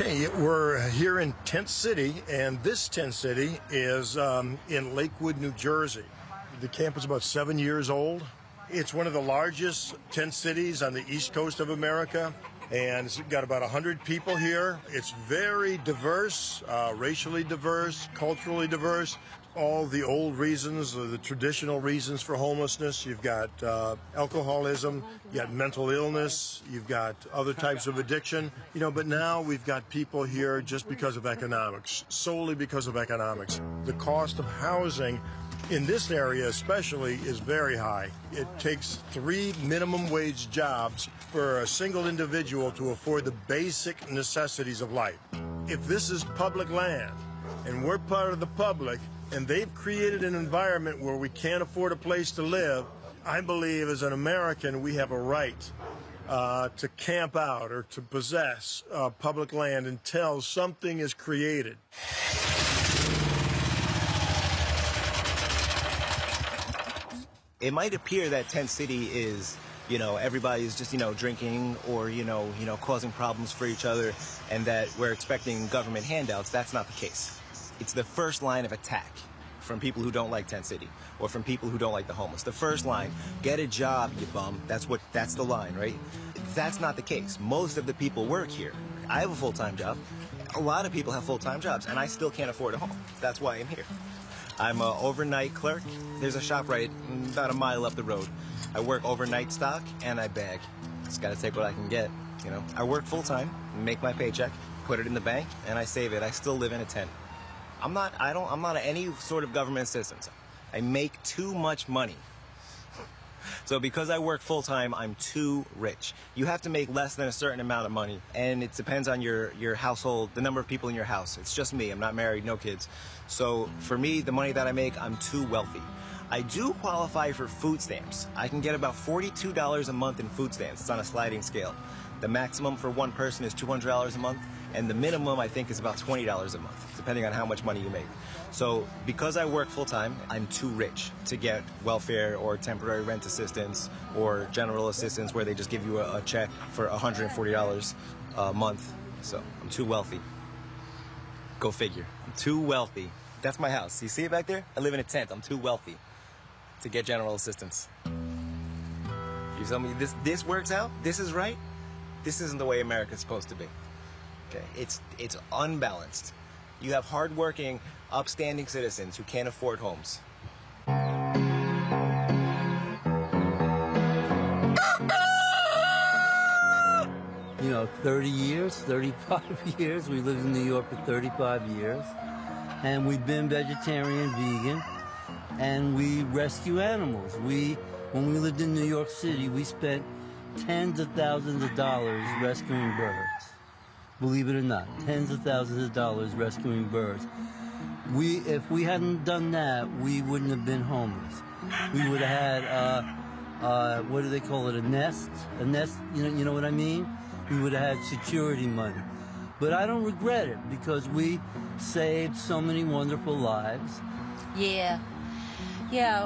Okay, we're here in Tent City, and this tent city is in Lakewood, New Jersey. The camp is about 7 years old. It's one of the largest tent cities on the east coast of America, and it's got about 100 people here. It's very diverse, racially diverse, culturally diverse. All the old reasons, the traditional reasons for homelessness. You've got alcoholism, you've got mental illness, you've got other types of addiction. But now we've got people here just because of economics, solely because of economics. The cost of housing in this area especially is very high. It takes 3 minimum wage jobs for a single individual to afford the basic necessities of life. If this is public land and we're part of the public, and they've created an environment where we can't afford a place to live, I believe as an American we have a right to camp out or to possess public land until something is created. It might appear that Tent City is, everybody's just, drinking or, causing problems for each other, and that we're expecting government handouts. That's not the case. It's the first line of attack from people who don't like Tent City or from people who don't like the homeless. The first line, get a job, you bum. That's the line, right? That's not the case. Most of the people work here. I have a full-time job. A lot of people have full-time jobs, and I still can't afford a home. That's why I'm here. I'm an overnight clerk. There's a shop right about a mile up the road. I work overnight stock, and I bag. Just gotta take what I can get, I work full-time, make my paycheck, put it in the bank, and I save it. I still live in a tent. I'm not any sort of government assistance. I make too much money. So because I work full-time, I'm too rich. You have to make less than a certain amount of money, and it depends on your household, the number of people in your house. It's just me. I'm not married, no kids. So for me, the money that I make, I'm too wealthy. I do qualify for food stamps. I can get about $42 a month in food stamps. It's on a sliding scale. The maximum for one person is $200 a month, and the minimum, I think, is about $20 a month, depending on how much money you make. So because I work full-time, I'm too rich to get welfare or temporary rent assistance or general assistance where they just give you a check for $140 a month. So I'm too wealthy. Go figure. I'm too wealthy. That's my house. You see it back there? I live in a tent. I'm too wealthy to get general assistance. You tell me this works out? This is right? This isn't the way America's supposed to be. Okay, it's unbalanced. You have hardworking, upstanding citizens who can't afford homes. 30 years, 35 years. We lived in New York for 35 years. And we've been vegetarian, vegan, and we rescue animals. When we lived in New York City, we spent tens of thousands of dollars rescuing birds. Believe it or not, tens of thousands of dollars rescuing birds. If we hadn't done that, we wouldn't have been homeless. We would have had, what do they call it, a nest? A nest, you know what I mean? We would have had security money. But I don't regret it because we saved so many wonderful lives. Yeah,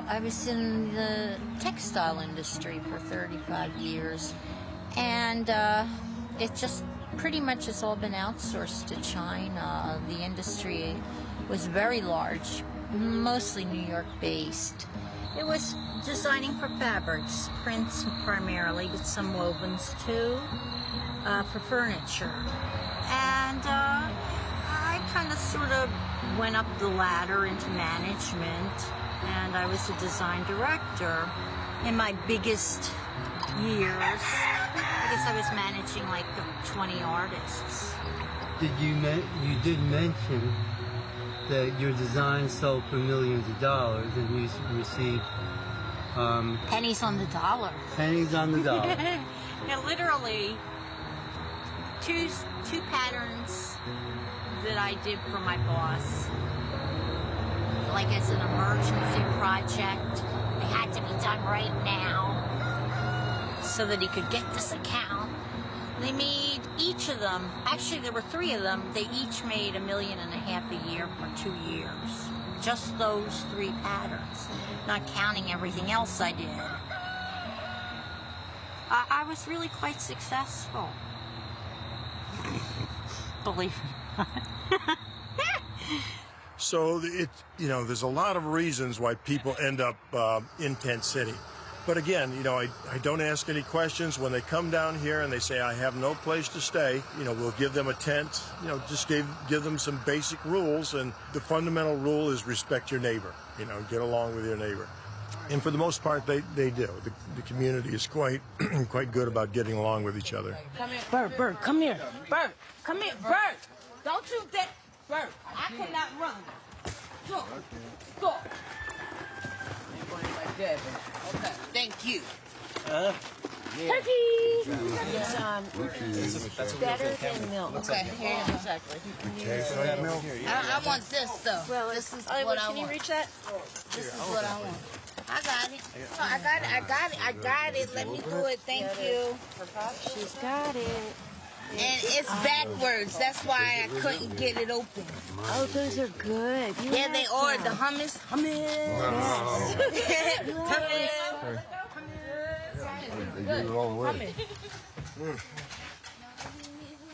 I was in the textile industry for 35 years. And it just pretty much has all been outsourced to China. The industry was very large, mostly New York based. It was designing for fabrics, prints primarily, but some wovens too, for furniture. And I kind of sort of went up the ladder into management, and I was a design director. In my biggest years, I guess I was managing like 20 artists. You did mention that your design sold for millions of dollars and you received pennies on the dollar. Pennies on the dollar. Now, literally, two patterns that I did for my boss, like as an emergency project. They had to be done right now so that he could get this account. They made each of them, actually there were 3 of them, they each made $1.5 million a year for 2 years. Just those 3 patterns, not counting everything else I did. I was really quite successful. Believe it. So there's a lot of reasons why people end up in Tent City. But again, I don't ask any questions. When they come down here and they say, I have no place to stay, we'll give them a tent, just give them some basic rules. And the fundamental rule is respect your neighbor, get along with your neighbor. And for the most part, they do. The community is quite good about getting along with each other. Come here. Bert, come here. Bert, come here. Bert, don't you dare. Bert, I cannot run. Go. Go. Like that. Okay, thank you. Turkey! It's better than milk. Okay, here, exactly. I want this, though. Well, this is what what I I want. want. Can you reach that? This is what I want. I got it. No, I got it. Let me do it. Thank you. She's got it. And it's backwards. That's why I couldn't get it open. Oh, those are good. Yeah, they are. The hummus. Hummus. They give it all away.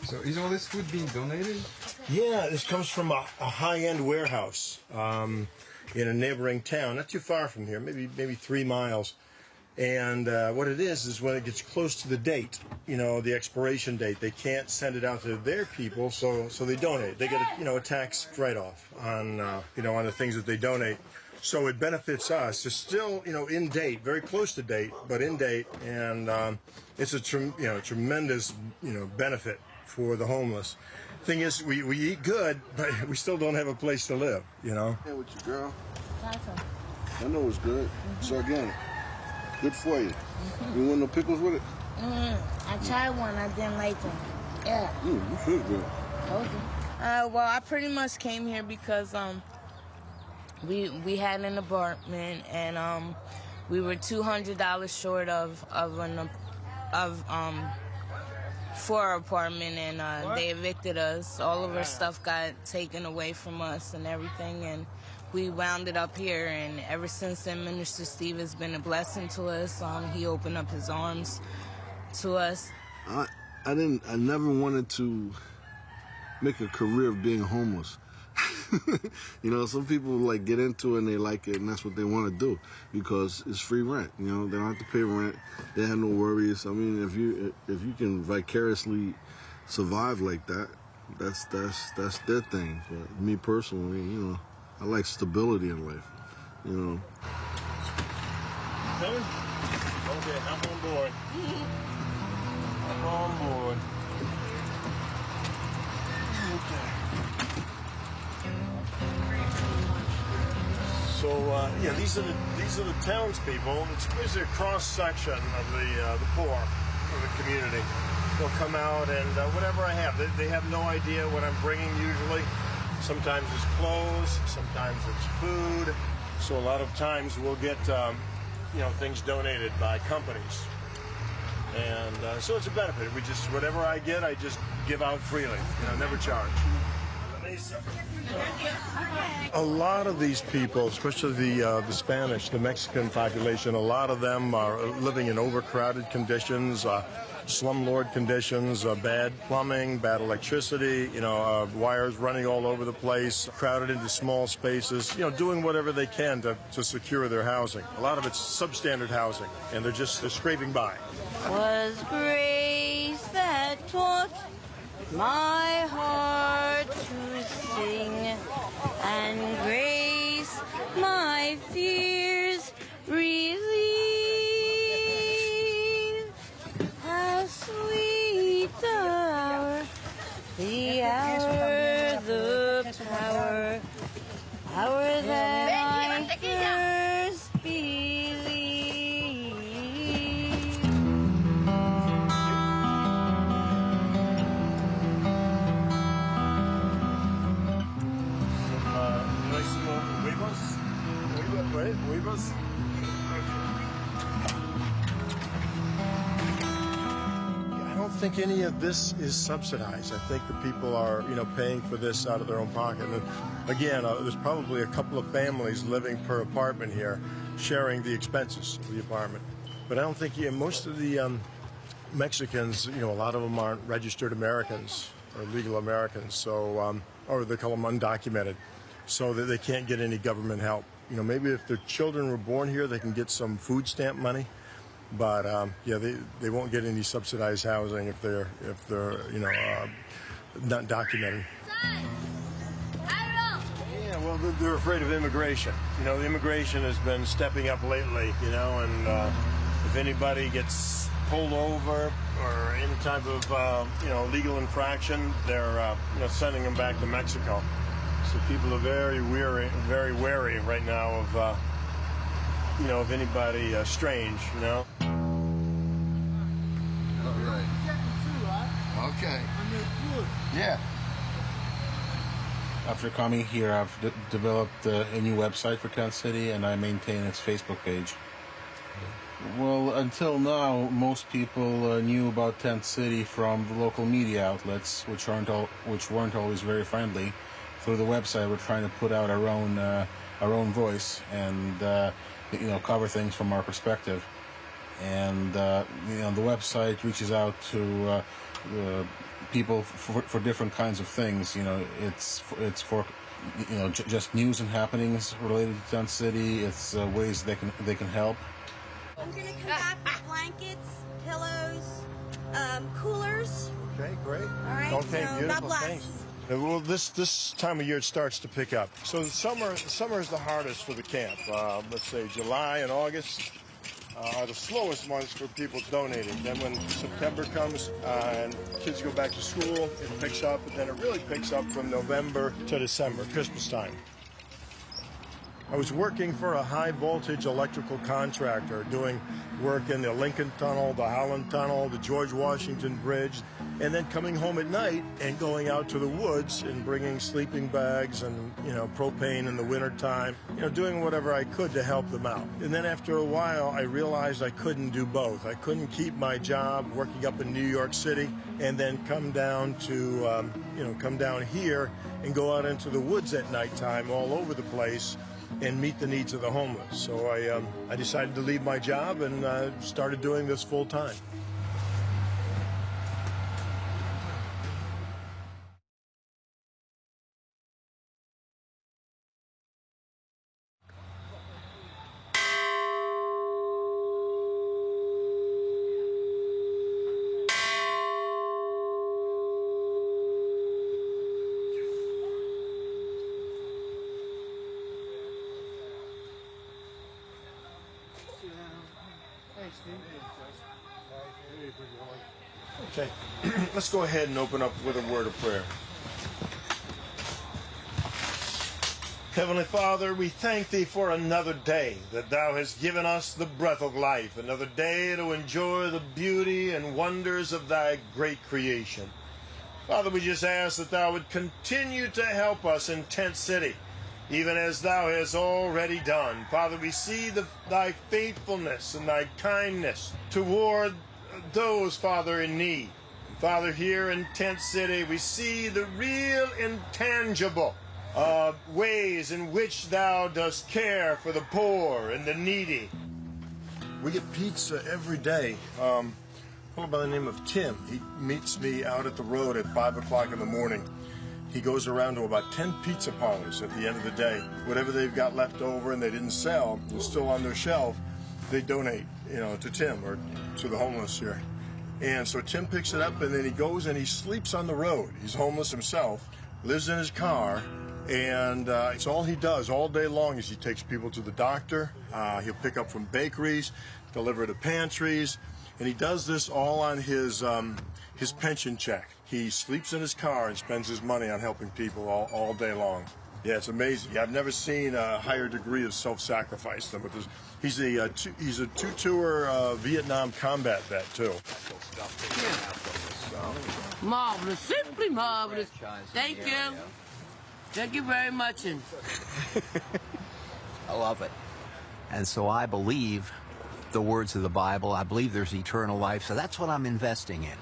So is all this food being donated? Yeah, this comes from a high-end warehouse in a neighboring town, not too far from here, maybe 3 miles. And what it is when it gets close to the date, the expiration date, they can't send it out to their people, so they donate. They get a tax write-off on on the things that they donate. So it benefits us. It's still in date, very close to date, but in date, and it's a tremendous benefit for the homeless. Thing is, we eat good, but we still don't have a place to live. Yeah, with your girl. I know it's good. It's organic. Good for you. You want no pickles with it? I tried one. I didn't like them. Yeah. You feel good. Okay. Well, I pretty much came here because we had an apartment and we were $200 short for our apartment, and they evicted us. All of our stuff got taken away from us and everything, and we wound it up here. And ever since then, Minister Steve has been a blessing to us. He opened up his arms to us. I never wanted to make a career of being homeless. Some people get into it and they like it, and that's what they want to do because it's free rent. They don't have to pay rent. They have no worries. I mean, if you can vicariously survive like that, that's their thing. But me personally, I like stability in life. Coming? Okay, hop on board. Hop on board. So these are the townspeople. It's basically a cross section of the poor of the community. They'll come out and whatever I have. They have no idea what I'm bringing usually. Sometimes it's clothes, sometimes it's food. So a lot of times we'll get things donated by companies, and so it's a benefit. Whatever I get, I just give out freely. Never charge. A lot of these people, especially the Spanish, the Mexican population, a lot of them are living in overcrowded conditions, slumlord conditions, bad plumbing, bad electricity, wires running all over the place, crowded into small spaces, doing whatever they can to secure their housing. A lot of it's substandard housing, and they're scraping by. Was grace that taught my heart to sing, and grace my fears relieve. How sweet the hour, the power that I first believed. Huevos? I don't think any of this is subsidized. I think the people are, paying for this out of their own pocket. And again, there's probably a couple of families living per apartment here, sharing the expenses of the apartment. But I don't think most of the Mexicans, a lot of them aren't registered Americans. or illegal Americans, so or they call them undocumented, so that they can't get any government help. You know, maybe if their children were born here, they can get some food stamp money, but yeah, they won't get any subsidized housing if they're you know not documented. Yeah, well, they're afraid of immigration. You know, the immigration has been stepping up lately. You know, and if anybody gets pulled over or any type of you know legal infraction, they're you know sending them back to Mexico. So people are very wary right now of you know of anybody strange. You know. All right. Okay. Yeah. After coming here, I've developed a new website for Tent City, and I maintain its Facebook page. Well, until now, most people knew about Tent City from the local media outlets, which weren't always very friendly. Through the website, we're trying to put out our own voice and you know cover things from our perspective. And you know, the website reaches out to people for different kinds of things. You know, it's for you know just news and happenings related to Tent City. It's ways they can help. I'm gonna come back with blankets, pillows, coolers. Okay, great. All right. Okay, so beautiful. God bless. Thanks. Well, this time of year it starts to pick up. So the summer is the hardest for the camp. Let's say July and August are the slowest months for people donating. Then when September comes and kids go back to school, it picks up, and then it really picks up from November to December, Christmas time. I was working for a high-voltage electrical contractor doing work in the Lincoln Tunnel, the Holland Tunnel, the George Washington Bridge, and then coming home at night and going out to the woods and bringing sleeping bags and, you know, propane in the wintertime, you know, doing whatever I could to help them out. And then after a while, I realized I couldn't do both. I couldn't keep my job working up in New York City and then come down to, you know, come down here and go out into the woods at nighttime all over the place and meet the needs of the homeless. So I decided to leave my job and started doing this full time. Okay, let's go ahead and open up with a word of prayer. Heavenly Father, we thank Thee for another day that Thou hast given us the breath of life, another day to enjoy the beauty and wonders of Thy great creation. Father, we just ask that Thou would continue to help us in Tent City, even as Thou hast already done. Father, we see Thy faithfulness and Thy kindness toward those, Father, in need. Father, here in Tent City, we see the real intangible ways in which Thou dost care for the poor and the needy. We get pizza every day. A fellow by the name of Tim, he meets me out at the road at 5 o'clock in the morning. He goes around to about 10 pizza parlors at the end of the day. Whatever they've got left over and they didn't sell is still on their shelf, they donate, you know, to Tim or to the homeless here. And so Tim picks it up and then he goes and he sleeps on the road. He's homeless himself, lives in his car, and it's all he does all day long is he takes people to the doctor. He'll pick up from bakeries, deliver to pantries, and he does this all on his pension check. He sleeps in his car and spends his money on helping people all day long. Yeah, it's amazing. I've never seen a higher degree of self-sacrifice than with this. He's a two-tour Vietnam combat vet too. Marvelous, simply marvelous. Thank you. Thank you very much. And I love it. And so I believe the words of the Bible. I believe there's eternal life. So that's what I'm investing in.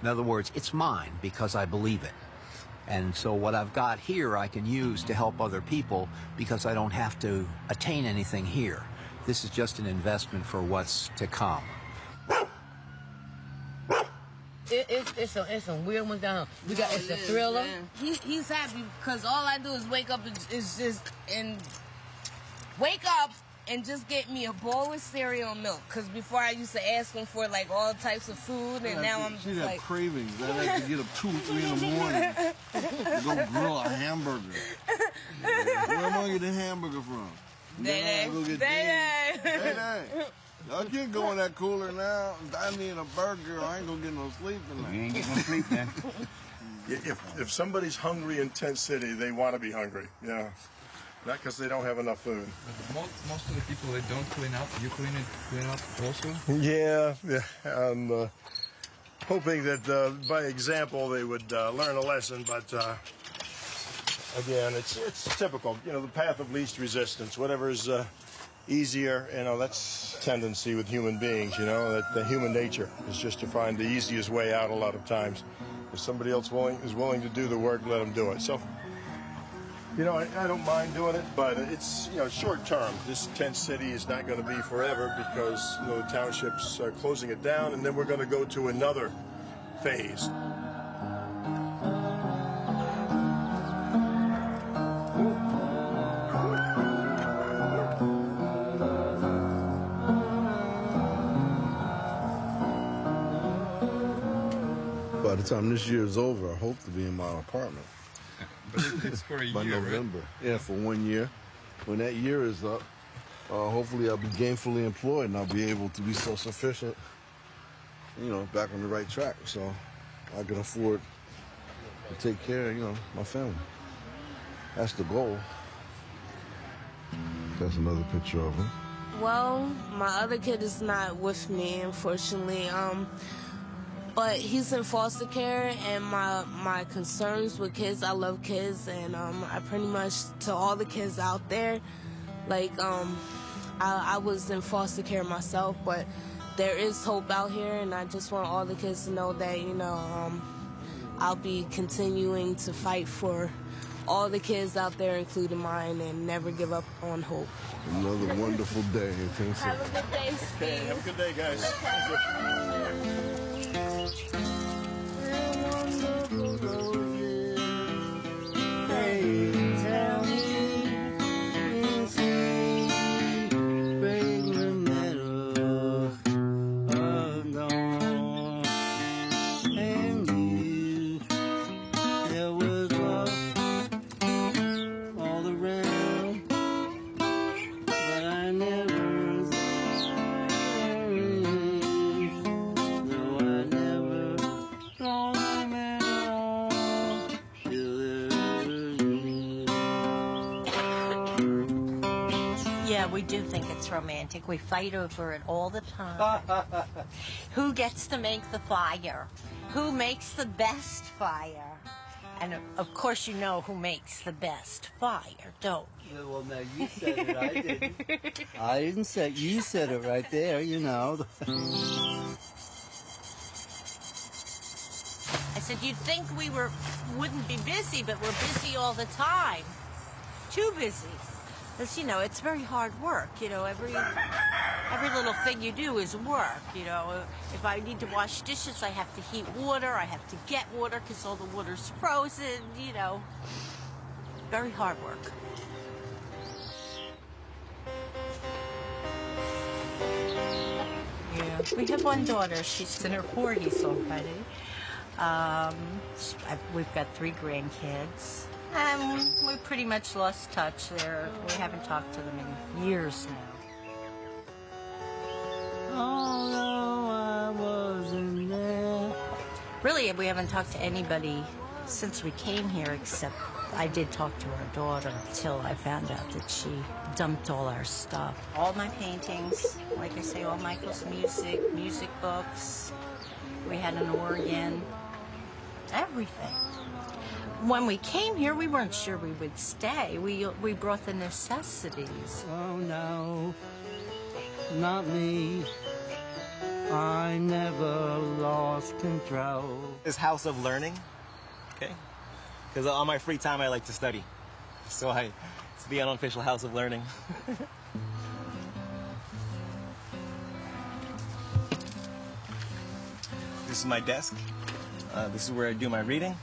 In other words, it's mine because I believe it. And so what I've got here I can use to help other people because I don't have to attain anything here. This is just an investment for what's to come. It's some weird ones down here. It's a Thriller. He's happy because all I do is wake up and just get me a bowl of cereal and milk. Because before I used to ask him for like all types of food, and now I'm just like cravings. I have to get up 2 or 3 in the morning to go grill a hamburger. Where am I gonna get a hamburger from? Day. I can't go in that cooler now. I need a burger. I ain't gonna get no sleep tonight. You ain't getting no sleep then. If somebody's hungry in Tent City, they want to be hungry. Yeah, not because they don't have enough food. Most of the people that don't clean up, you clean up also? Yeah. I'm hoping that by example they would learn a lesson, but again, it's typical. You know, the path of least resistance. Whatever's easier, you know, that's tendency with human beings. You know, that the human nature is just to find the easiest way out a lot of times. If somebody else is willing to do the work, let them do it. So, you know, I don't mind doing it, but it's, you know, short term. This tent city is not going to be forever because, you know, the township's closing it down, and then we're going to go to another phase. By the time this year is over, I hope to be in my apartment. But it's for a year, by November. Right? Yeah, for 1 year. When that year is up, hopefully I'll be gainfully employed and I'll be able to be self-sufficient, you know, back on the right track. So I can afford to take care of, you know, my family. That's the goal. That's another picture of him. Well, my other kid is not with me, unfortunately. But he's in foster care, and my concerns with kids, I love kids, and I pretty much, to all the kids out there, like, I was in foster care myself, but there is hope out here, and I just want all the kids to know that, you know, I'll be continuing to fight for all the kids out there, including mine, and never give up on hope. Another wonderful day in Tent City. Have a good day, Steve. Okay, have a good day, guys. Thank you. We do think it's romantic. We fight over it all the time. Who gets to make the fire? Who makes the best fire? And of course you know who makes the best fire, don't you? Yeah, well, now you said it, I didn't. I didn't say it. You said it right there, you know. I said you'd think we wouldn't be busy, but we're busy all the time. Too busy. Because, you know, it's very hard work. You know, every little thing you do is work. You know, if I need to wash dishes, I have to heat water. I have to get water because all the water's frozen. You know, very hard work. Yeah, we have one daughter. She's in her 40s already. We've got 3 grandkids. We pretty much lost touch there. We haven't talked to them in years now. Although I wasn't there. Really, we haven't talked to anybody since we came here, except I did talk to our daughter till I found out that she dumped all our stuff. All my paintings, like I say, all Michael's music books. We had an organ, everything. When we came here, we weren't sure we would stay. We brought the necessities. Oh, no, not me. I never lost control. This house of learning, okay? Because on my free time, I like to study. So it's the unofficial house of learning. This is my desk. This is where I do my reading.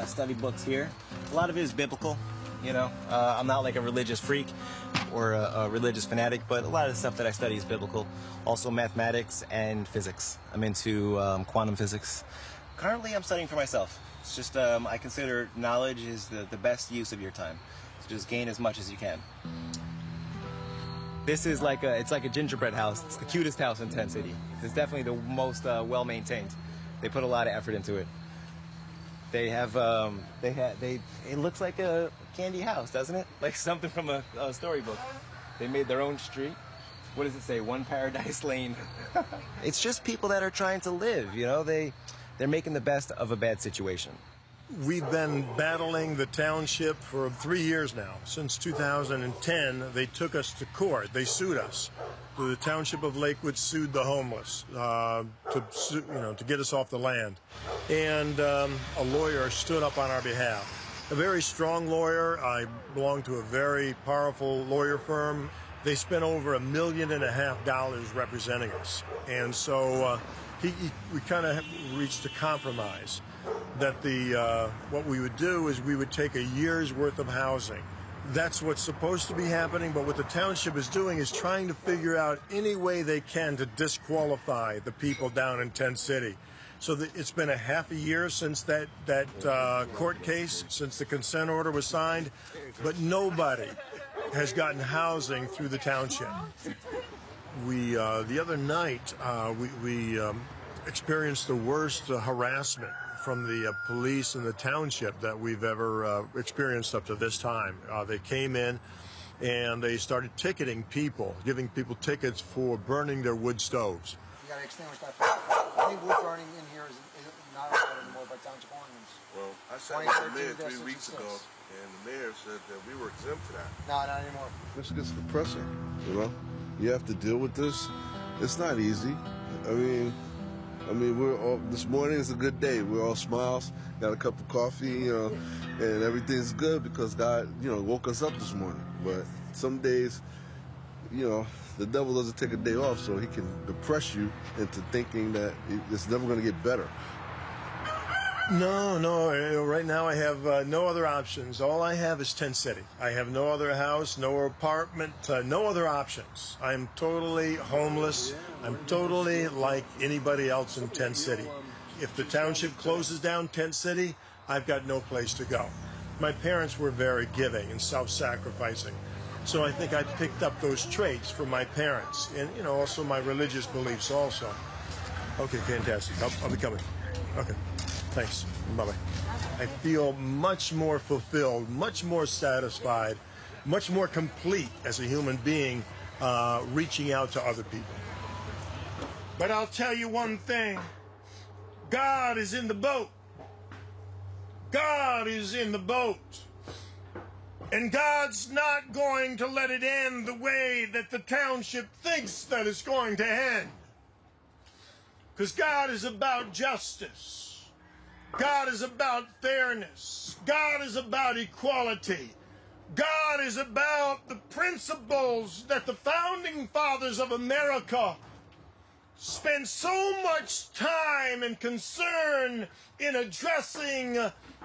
Study books here. A lot of it is biblical, you know. I'm not like a religious freak or a religious fanatic, but a lot of the stuff that I study is biblical. Also mathematics and physics. I'm into quantum physics. Currently, I'm studying for myself. It's just, I consider knowledge is the best use of your time. So just gain as much as you can. This is it's like a gingerbread house. It's the cutest house in Tent City. It's definitely the most well-maintained. They put a lot of effort into it. They have, it looks like a candy house, doesn't it? Like something from a storybook. They made their own street. What does it say? One Paradise Lane. It's just people that are trying to live, you know? They're making the best of a bad situation. We've been battling the township for 3 years now. Since 2010, they took us to court. They sued us. The township of Lakewood sued the homeless to get us off the land. And a lawyer stood up on our behalf. A very strong lawyer. I belong to a very powerful lawyer firm. They spent over $1.5 million representing us. And so we kind of reached a compromise that what we would do is we would take a year's worth of housing. That's what's supposed to be happening, but what the township is doing is trying to figure out any way they can to disqualify the people down in Tent City. So it's been a half a year since that court case, since the consent order was signed, but nobody has gotten housing through the township. The other night, we experienced the worst harassment from the police in the township that we've ever experienced up to this time. They came in and they started ticketing people, giving people tickets for burning their wood stoves. You got to extinguish that fire. Any wood burning in here is not allowed anymore by township ordinance. Well, I sat with the mayor 3 weeks ago, and the mayor said that we were exempt to that. No, not anymore. This gets depressing, you know? You have to deal with this. It's not easy. I mean, we're all, this morning is a good day. We're all smiles, got a cup of coffee, you know, and everything's good because God, you know, woke us up this morning. But some days, you know, the devil doesn't take a day off, so he can depress you into thinking that it's never going to get better. No. Right now I have no other options. All I have is Tent City. I have no other house, no apartment, no other options. I'm totally homeless. I'm totally like anybody else in Tent City. If the township closes down Tent City, I've got no place to go. My parents were very giving and self-sacrificing. So I think I picked up those traits from my parents and, you know, also my religious beliefs also. Okay, fantastic. I'll be coming. Okay. Thanks. Bye-bye. I feel much more fulfilled, much more satisfied, much more complete as a human being reaching out to other people. But I'll tell you one thing. God is in the boat. God is in the boat. And God's not going to let it end the way that the township thinks that it's going to end. Because God is about justice. God is about fairness. God is about equality. God is about the principles that the founding fathers of America spent so much time and concern in addressing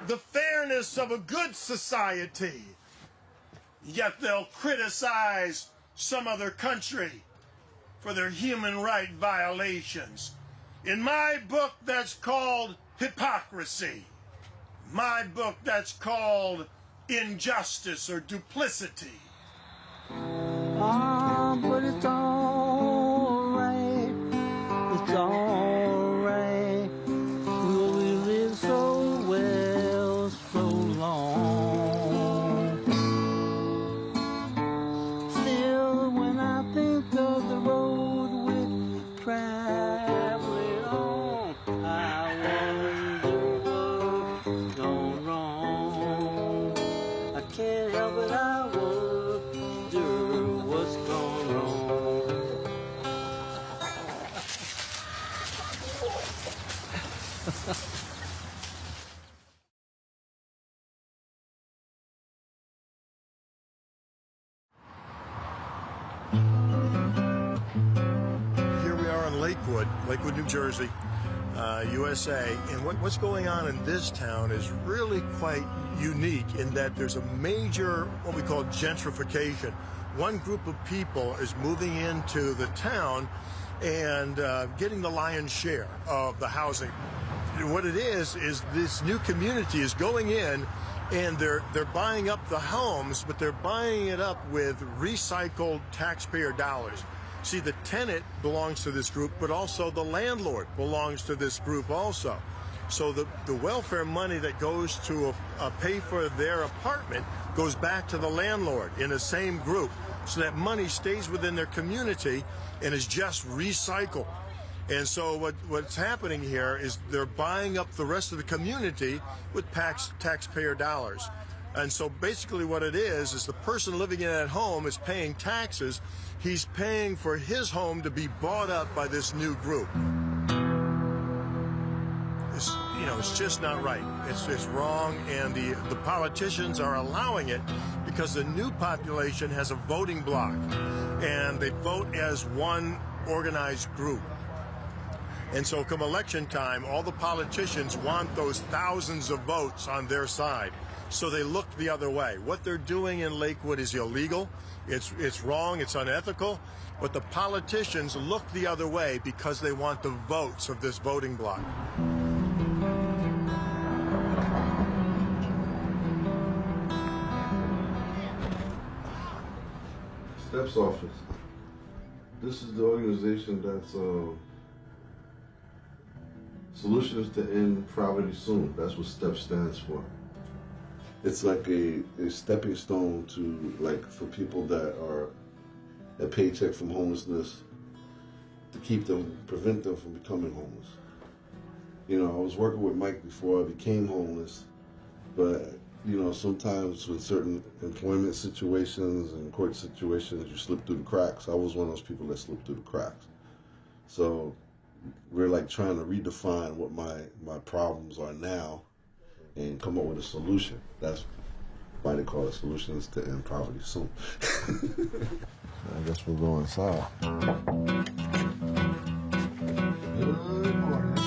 the fairness of a good society. Yet they'll criticize some other country for their human right violations. In my book, that's called hypocrisy. My book, that's called injustice or duplicity. But it's all right. It's all right. We live so well, so long. Still, when I think of the road we're traveling on, I wonder what's gone wrong. I can't help it, I wonder what's gone wrong. Here we are in Lakewood. Lakewood, New Jersey, USA. And what's going on in this town is really quite unique in that there's a major, what we call gentrification. One group of people is moving into the town and getting the lion's share of the housing. And what it is this new community is going in and they're buying up the homes, but they're buying it up with recycled taxpayer dollars. See, the tenant belongs to this group, but also the landlord belongs to this group also. So the welfare money that goes to pay for their apartment goes back to the landlord in the same group. So that money stays within their community and is just recycled. And so what's happening here is they're buying up the rest of the community with taxpayer dollars. And so basically what it is the person living in that home is paying taxes. He's paying for his home to be bought up by this new group. It's just not right. It's wrong, and the politicians are allowing it because the new population has a voting bloc, and they vote as one organized group. And so come election time, all the politicians want those thousands of votes on their side. So they look the other way. What they're doing in Lakewood is illegal. It's wrong. It's unethical. But the politicians look the other way because they want the votes of this voting bloc. STEP's office. This is the organization that's Solutions to End Poverty Soon. That's what STEP stands for. It's like a stepping stone to, like, for people that are a paycheck from homelessness, to prevent them from becoming homeless. I was working with Mike before I became homeless, but sometimes with certain employment situations and court situations, you slip through the cracks. I was one of those people that slipped through the cracks. So we're like trying to redefine what my problems are now and come up with a solution. That's why they call it Solutions to End Poverty Soon. I guess we'll go inside. Good morning.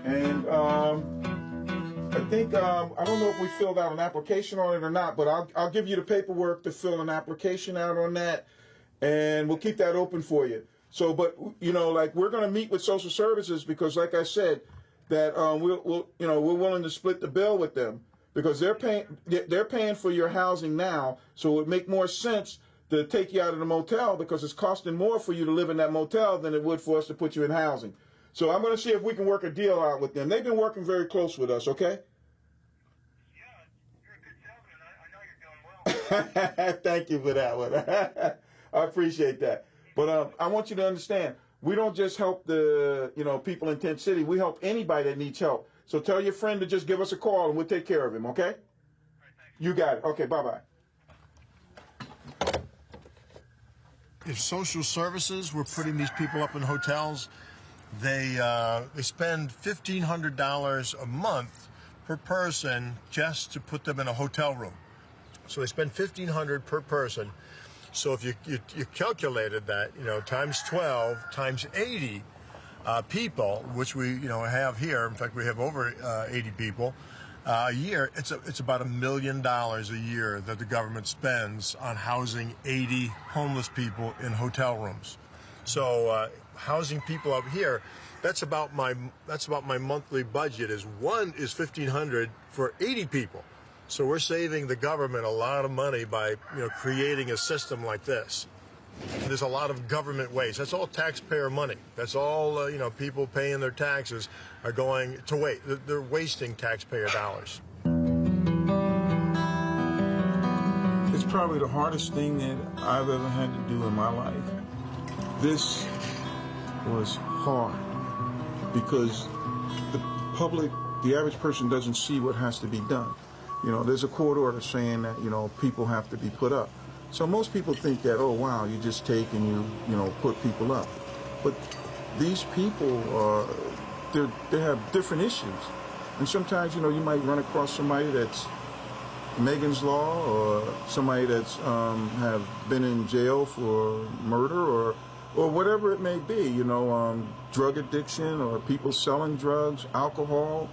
And I think, I don't know if we filled out an application on it or not, but I'll give you the paperwork to fill an application out on that, and we'll keep that open for you. So, but, we're going to meet with social services because, like I said, that we're willing to split the bill with them because they're paying for your housing now, so it would make more sense to take you out of the motel because it's costing more for you to live in that motel than it would for us to put you in housing. So I'm going to see if we can work a deal out with them. They've been working very close with us, okay? Yeah, you're a good salesman. I know you're doing well. Thank you for that one. I appreciate that. But I want you to understand, we don't just help the people in Tent City. We help anybody that needs help. So tell your friend to just give us a call and we'll take care of him, okay? All right, you got it. Okay, bye-bye. If social services were putting these people up in hotels, they spend $1,500 a month per person just to put them in a hotel room. So they spend $1,500 per person. So if you calculated that, times 12 times 80 people, which we have here. In fact, we have over 80 people a year. It's about $1 million a year that the government spends on housing 80 homeless people in hotel rooms. So housing people up here, that's about my monthly budget. Is $1,500 for 80 people. So we're saving the government a lot of money by creating a system like this. There's a lot of government waste. That's all taxpayer money. That's all people paying their taxes are going to waste. They're wasting taxpayer dollars. It's probably the hardest thing that I've ever had to do in my life. This was hard because the public, the average person doesn't see what has to be done. There's a court order saying that, people have to be put up. So most people think that, oh, wow, you just take and you put people up. But these people, they have different issues. And sometimes, you might run across somebody that's Megan's Law or somebody that's have been in jail for murder or or whatever it may be, drug addiction or people selling drugs, alcoholics,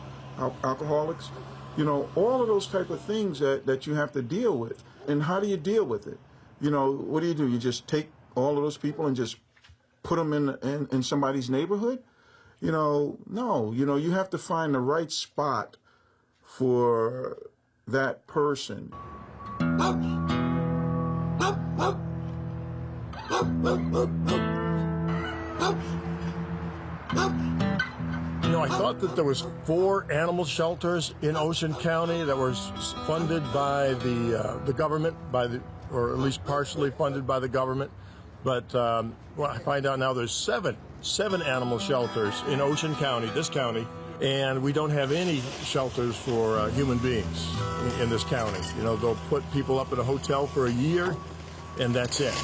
all of those type of things that you have to deal with. And how do you deal with it? What do? You just take all of those people and just put them in somebody's neighborhood? No, you have to find the right spot for that person. I thought that there was 4 animal shelters in Ocean County that were funded by the government, or at least partially funded by the government. But I find out now there's seven animal shelters in Ocean County, this county, and we don't have any shelters for human beings in this county. They'll put people up at a hotel for a year, and that's it.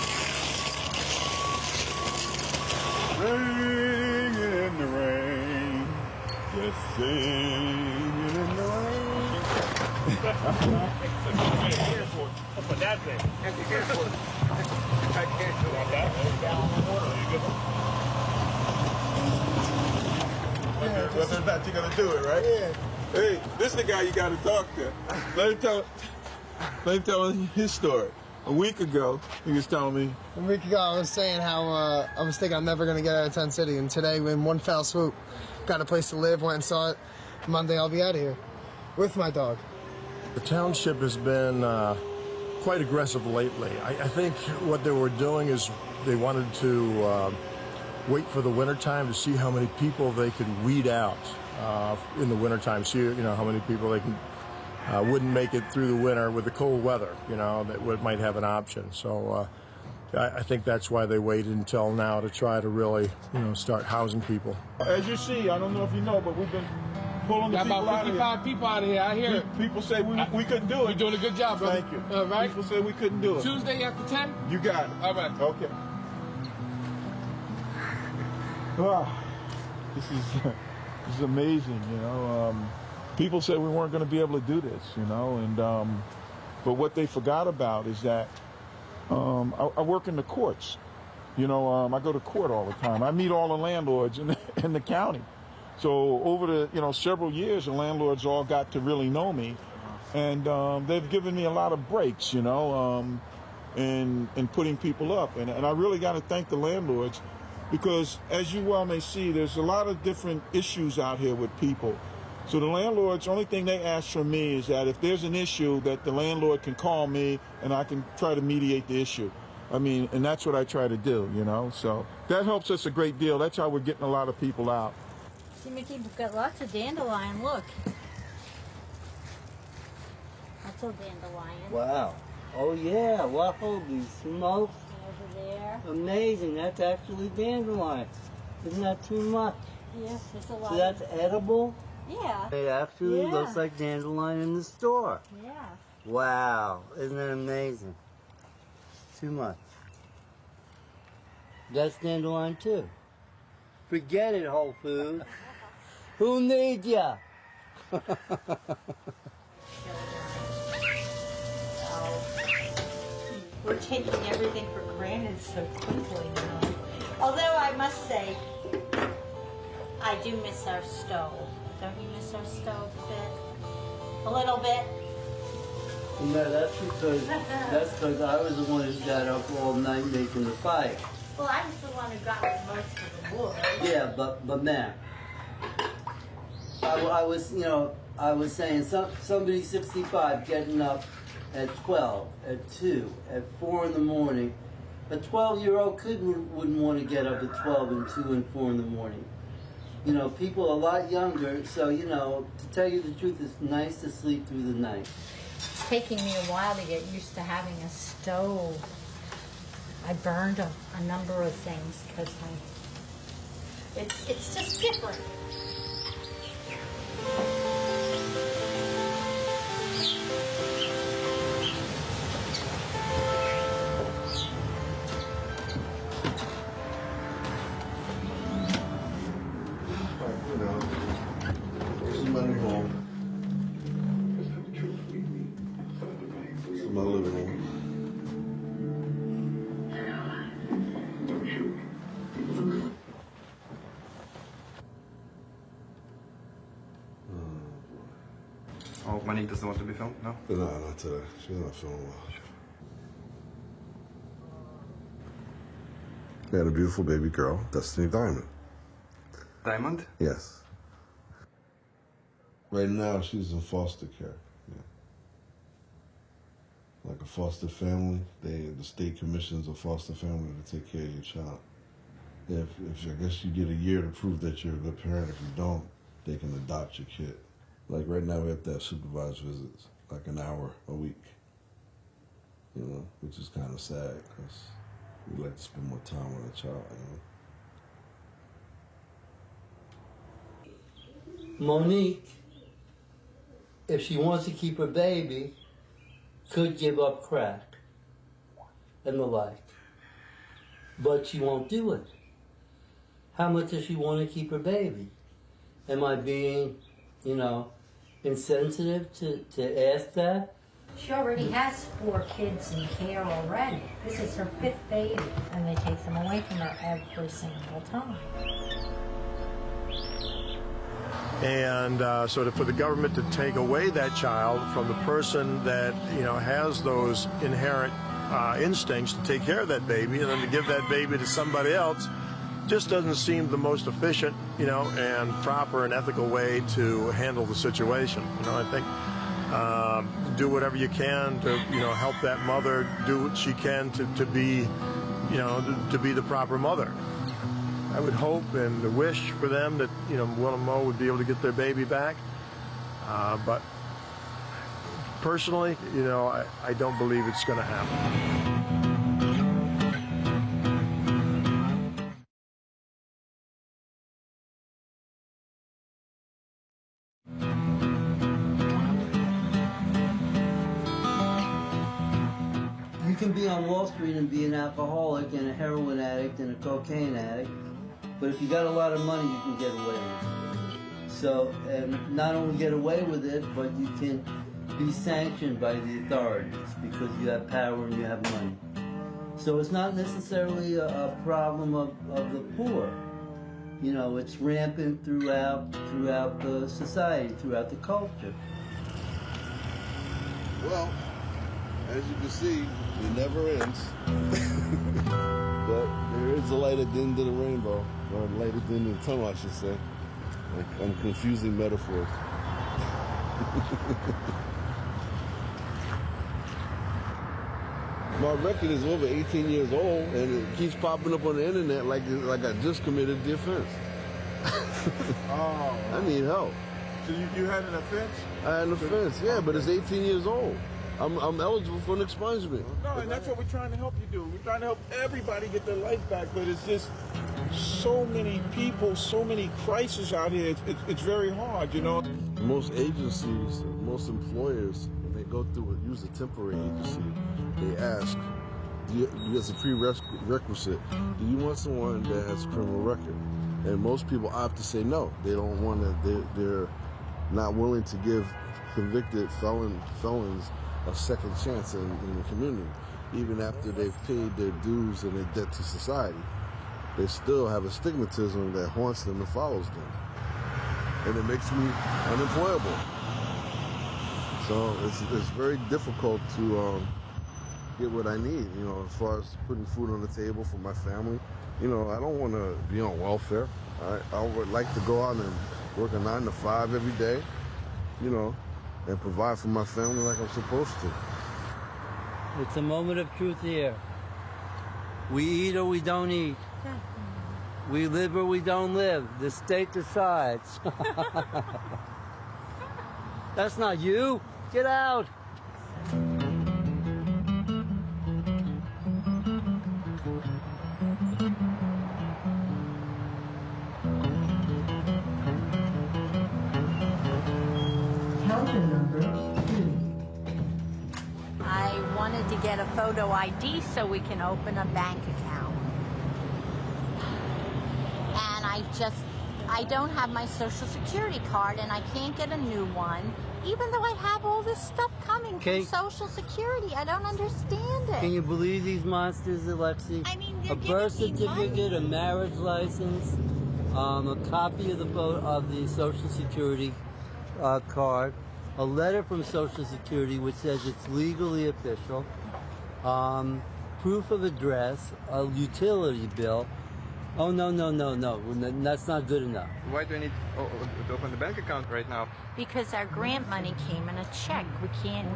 Singing in the rain, just singing in the rain. Up on that thing. At the airport. I can't do that. Down the water. Whether or not you're gonna do it, right? Yeah. Hey, this is the guy you got to talk to. Let him tell his story. A week ago, he was telling me. A week ago, I was saying how I was thinking I'm never going to get out of Tent City, and today, in one fell swoop, got a place to live, went and saw it. Monday, I'll be out of here with my dog. The township has been quite aggressive lately. I think what they were doing is they wanted to wait for the wintertime to see how many people they could weed out in the wintertime, see how many people they can wouldn't make it through the winter with the cold weather, that might have an option. So I think that's why they waited until now to try to really, start housing people. As you see, I don't know if you know, but we've been pulling the people out of here. Got about 55 people out of here. I hear it. People say we couldn't do it. You're doing a good job, brother. Thank you. All right. People say we couldn't do it. Tuesday after 10? You got it. All right. Okay. Wow. This is amazing, people said we weren't going to be able to do this, and but what they forgot about is that I work in the courts. I go to court all the time. I meet all the landlords in the county. So over the several years, the landlords all got to really know me, and they've given me a lot of breaks, in putting people up, and I really got to thank the landlords. Because, as you well may see, there's a lot of different issues out here with people. So the landlords, only thing they ask from me is that if there's an issue, that the landlord can call me and I can try to mediate the issue. And that's what I try to do, So that helps us a great deal. That's how we're getting a lot of people out. See, Mickey, we've got lots of dandelion. Look. That's a dandelion. Wow. Oh, yeah. Wow, holy smokes. Over there. Amazing. That's actually dandelion. Isn't that too much? Yes, there's a lot. So that's edible? Yeah. It actually looks like dandelion in the store. Yeah. Wow. Isn't that amazing? Too much. That's dandelion too. Forget it, Whole Foods. Who needs ya? We're taking everything for granted so quickly now. Although I must say, I do miss our stove. Don't you miss our stove a bit? A little bit? No, that's because I was the one who got up all night making the fire. Well, I was the one who got most of the wood. Yeah, but man, I was saying somebody 65 getting up at 12, at 2, at 4 in the morning. A 12-year-old kid wouldn't want to get up at 12 and 2 and 4 in the morning. People a lot younger, so, to tell you the truth, it's nice to sleep through the night. It's taking me a while to get used to having a stove. I burned a number of things because it's just different. This is my new home. This is my living room. Monique doesn't want to be filmed? No? No, not today. She's not feeling well. We had a beautiful baby girl, Destiny Diamond. Diamond? Yes. Right now, she's in foster care. Yeah. Like a foster family, the state commissions a foster family to take care of your child. If I guess you get a year to prove that you're a good parent. If you don't, they can adopt your kid. Like right now, we have to have supervised visits, like an hour a week. You know, which is kind of sad because we like to spend more time with a child. You know? Monique, if she wants to keep her baby, could give up crack and the like. But she won't do it. How much does she want to keep her baby? Am I being, insensitive to ask that? She already has 4 kids in care already. This is her 5th baby, and they take them away from her every single time. And so for the government to take away that child from the person that, has those inherent instincts to take care of that baby, and then to give that baby to somebody else, just doesn't seem the most efficient, and proper and ethical way to handle the situation. I think do whatever you can to, help that mother do what she can to be, to be the proper mother. I would hope and wish for them that, Will and Mo would be able to get their baby back. But personally, I don't believe it's going to happen. You can be on Wall Street and be an alcoholic and a heroin addict and a cocaine addict, but if you got a lot of money, you can get away with it. So, and not only get away with it, but you can be sanctioned by the authorities because you have power and you have money. So it's not necessarily a problem of the poor. It's rampant throughout the society, throughout the culture. Well, as you can see, it never ends. But there is a light at the end of the rainbow, or a light at the end of the tunnel, I should say. Like, I'm confusing metaphors. My record is over 18 years old, and it keeps popping up on the internet like I just committed the offense. Oh. I need help. So you had an offense? I had an offense, yeah, but it's 18 years old. I'm eligible for an expungement. No, and that's what we're trying to help you do. We're trying to help everybody get their life back, but it's just so many people, so many crises out here. It's very hard, Most agencies, most employers, when they go through use a temporary agency, they ask, as a prerequisite, do you want someone that has a criminal record? And most people opt to say no. They don't want to. They're not willing to give convicted felons a second chance in the community. Even after they've paid their dues and their debt to society, they still have a stigmatism that haunts them and follows them. And it makes me unemployable. So it's very difficult to get what I need, as far as putting food on the table for my family. I don't want to be on welfare. I would like to go out and work a 9 to 5 every day, and provide for my family like I'm supposed to. It's a moment of truth here. We eat or we don't eat. We live or we don't live. The state decides. That's not you. Get out. I wanted to get a photo ID so we can open a bank account. And I don't have my Social Security card and I can't get a new one, even though I have all this stuff coming from Social Security. I don't understand it. Can you believe these monsters, Alexi? I mean, a birth certificate, a marriage license, a copy of the Social Security card, a letter from Social Security which says it's legally official, proof of address, a utility bill. Oh, no, that's not good enough. Why do I need to open the bank account right now? Because our grant money came in a check. We can't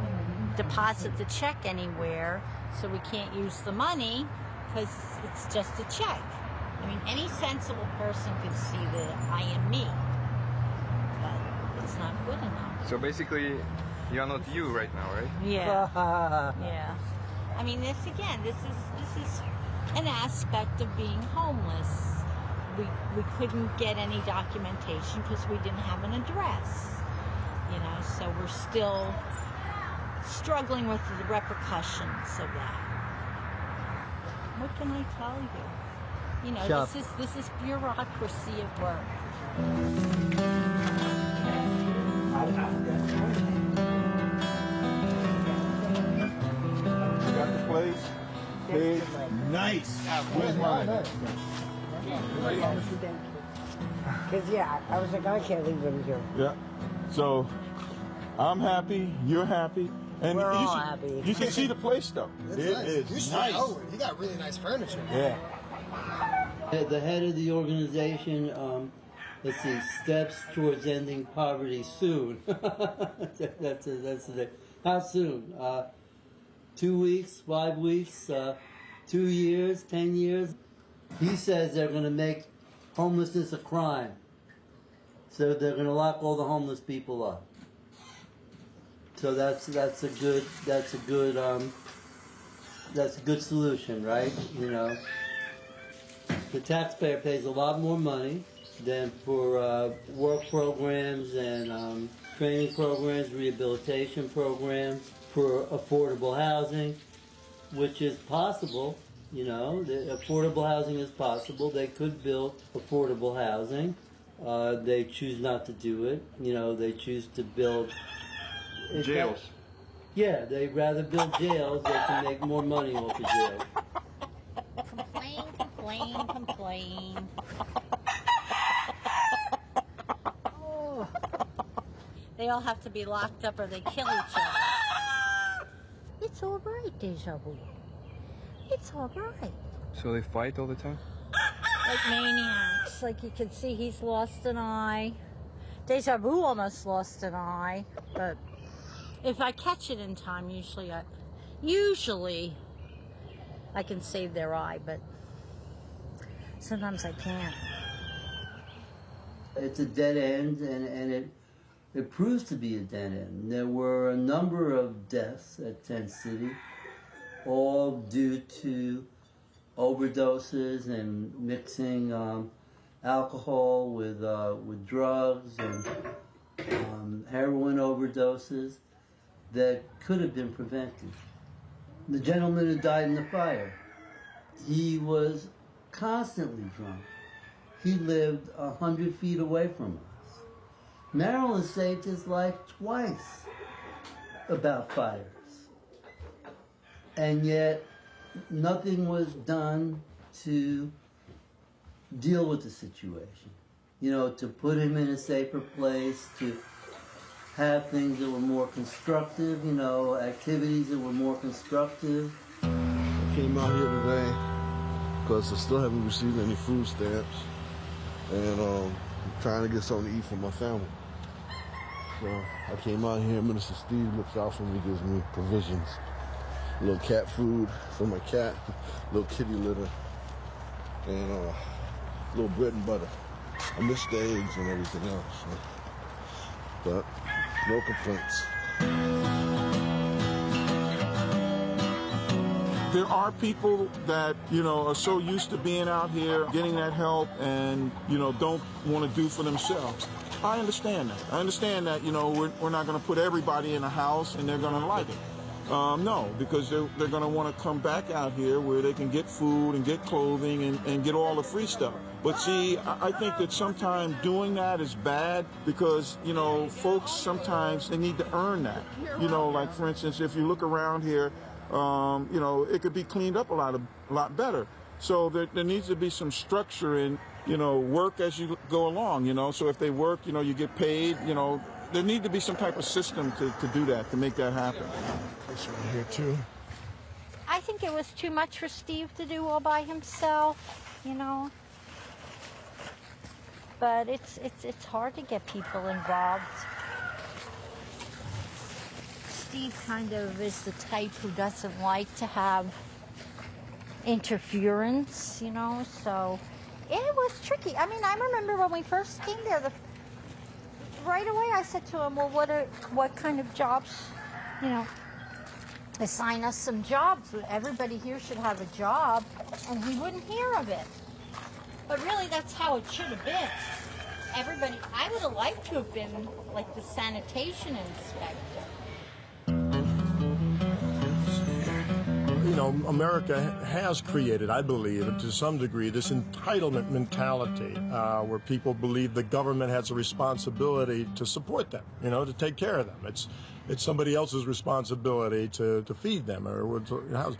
deposit the check anywhere, so we can't use the money because it's just a check. I mean, any sensible person could see that I am me, but it's not good enough. So basically, you're not you right now, right? Yeah. Yeah. I mean, this is an aspect of being homeless. We couldn't get any documentation because we didn't have an address. You know, so we're still struggling with the repercussions of that. What can I tell you? You know, this is bureaucracy at work. You got the place? Big. Nice. Where's mine? Because, yeah, I was like, I can't leave them here. Yeah. So, I'm happy, you're happy. And we're all happy. You can see the place, though. It is nice. You got really nice furniture. Yeah. The head of the organization, let's see, steps towards ending poverty soon. that's it. How soon? 2 weeks, 5 weeks, 2 years, 10 years? He says they're going to make homelessness a crime. So they're going to lock all the homeless people up. So that's a good solution, right? You know, the taxpayer pays a lot more money than for work programs and training programs, rehabilitation programs, for affordable housing, which is possible. You know, the affordable housing is possible. They could build affordable housing. They choose not to do it. You know, they choose to build jails. Yeah, they'd rather build jails. They can make more money off of jails. Complain. Oh. They all have to be locked up or they kill each other. It's all right, Deja Vu. It's all right. So they fight all the time? Like maniacs. Like you can see, he's lost an eye. Deja Vu almost lost an eye, but if I catch it in time, usually I can save their eye, but sometimes I can't. It's a dead end, and it proves to be a dead end. There were a number of deaths at Tent City, all due to overdoses and mixing alcohol with drugs and heroin overdoses that could have been prevented. The gentleman who died in the fire, he was constantly drunk. He lived 100 feet away from us. Marilyn saved his life twice about fires. And yet, nothing was done to deal with the situation. You know, to put him in a safer place, to have things that were more constructive, you know, activities that were more constructive. I came out here today because I still haven't received any food stamps, and I'm trying to get something to eat for my family. So I came out here. Minister Steve looks out for me, gives me provisions, a little cat food for my cat, a little kitty litter, and a little bread and butter. I miss the eggs and everything else, so. But no complaints. There are people that, you know, are so used to being out here, getting that help, and, you know, don't want to do for themselves. I understand that. I understand that, you know, we're not going to put everybody in a house and they're going to like it. No, because they're going to want to come back out here where they can get food and get clothing and get all the free stuff. But see, I think that sometimes doing that is bad because, you know, folks sometimes they need to earn that. You know, like for instance, if you look around here, you know, it could be cleaned up a lot better. So there needs to be some structure in, you know, work as you go along, you know. So if they work, you know, you get paid, you know, there need to be some type of system to do that, to make that happen. This one here too. I think it was too much for Steve to do all by himself, you know. But it's hard to get people involved. Steve kind of is the type who doesn't like to have interference, you know, so it was tricky. I mean, I remember when we first came there, right away I said to him, well, what kind of jobs, you know, assign us some jobs. Everybody here should have a job, and he wouldn't hear of it. But really, that's how it should have been. Everybody, I would have liked to have been like the sanitation inspector. You know, America has created, I believe, to some degree, this entitlement mentality where people believe the government has a responsibility to support them, you know, to take care of them. It's somebody else's responsibility to feed them or to house.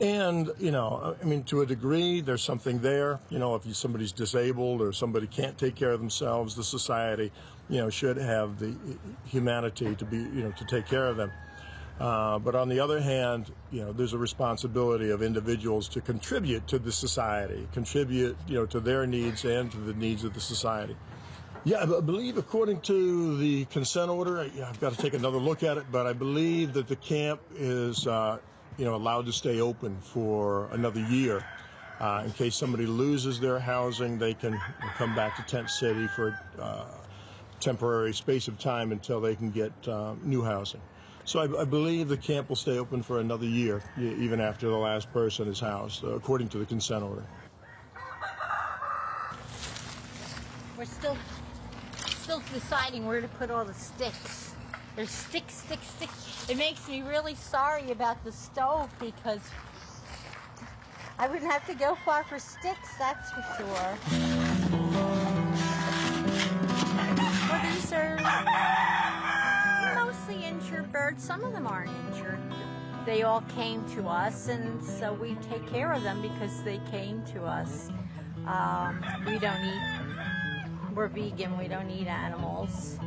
And, you know, I mean, to a degree, there's something there. You know, if somebody's disabled or somebody can't take care of themselves, the society, you know, should have the humanity to be, you know, to take care of them. But on the other hand, you know, there's a responsibility of individuals to contribute to the society, contribute, you know, to their needs and to the needs of the society. Yeah, I believe according to the consent order, I've got to take another look at it, but I believe that the camp is, you know, allowed to stay open for another year. In case somebody loses their housing, they can come back to Tent City for a temporary space of time until they can get new housing. So I believe the camp will stay open for another year, even after the last person is housed, according to the consent order. We're still deciding where to put all the sticks. There's sticks. It makes me really sorry about the stove because I wouldn't have to go far for sticks, that's for sure. Well, these are mostly injured birds. Some of them aren't injured. They all came to us, and so we take care of them because they came to us. We're vegan, we don't eat animals.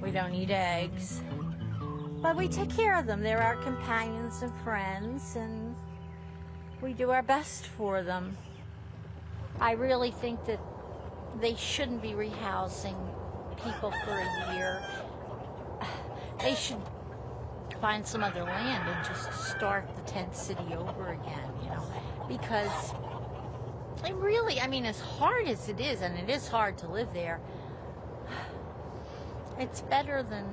We don't eat eggs. But we take care of them. They're our companions and friends, and we do our best for them. I really think that they shouldn't be rehousing people for a year. They should find some other land and just start the tent city over again, you know, because it really, I mean, as hard as it is, and it is hard to live there, it's better than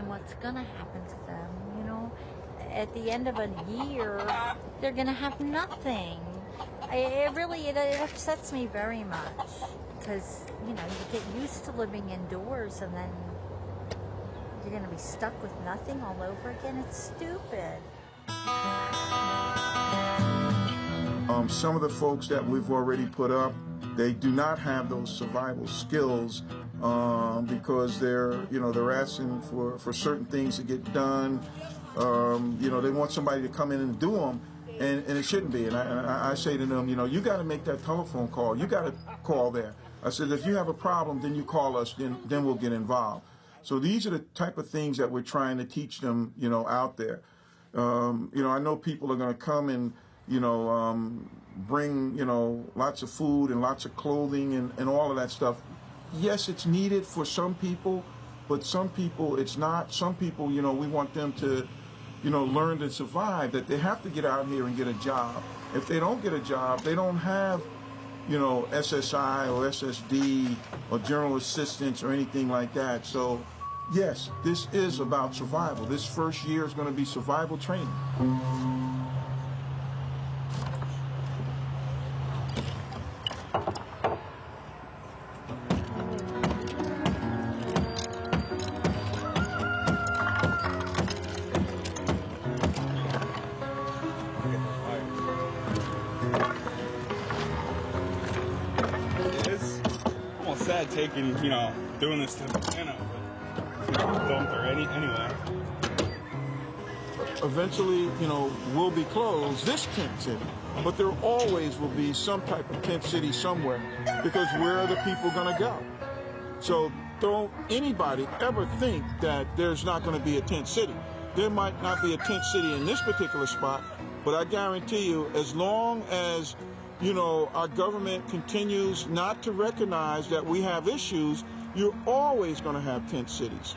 what's gonna happen to them, you know. At the end of a year, they're gonna have nothing. It upsets me very much, because, you know, you get used to living indoors and then you're gonna be stuck with nothing all over again. It's stupid. Some of the folks that we've already put up, they do not have those survival skills because they're asking for certain things to get done. You know, they want somebody to come in and do them, and it shouldn't be. And I say to them, you know, you got to make that telephone call. You got to call there. I said, if you have a problem, then you call us, then we'll get involved. So these are the type of things that we're trying to teach them, you know, out there. You know, I know people are going to come and, you know, bring, you know, lots of food and lots of clothing and all of that stuff. Yes, it's needed for some people, but some people it's not. Some people, you know, we want them to, you know, learn to survive, that they have to get out here and get a job. If they don't get a job, they don't have, you know, SSI or SSD or general assistance or anything like that. So, yes, this is about survival. This first year is going to be survival training. Taking, you know, doing this to, you know, don't or anyway. Eventually, you know, we'll be closed, this tent city, but there always will be some type of tent city somewhere, because where are the people going to go? So don't anybody ever think that there's not going to be a tent city. There might not be a tent city in this particular spot, but I guarantee you, as long as, you know, our government continues not to recognize that we have issues, you're always going to have tent cities.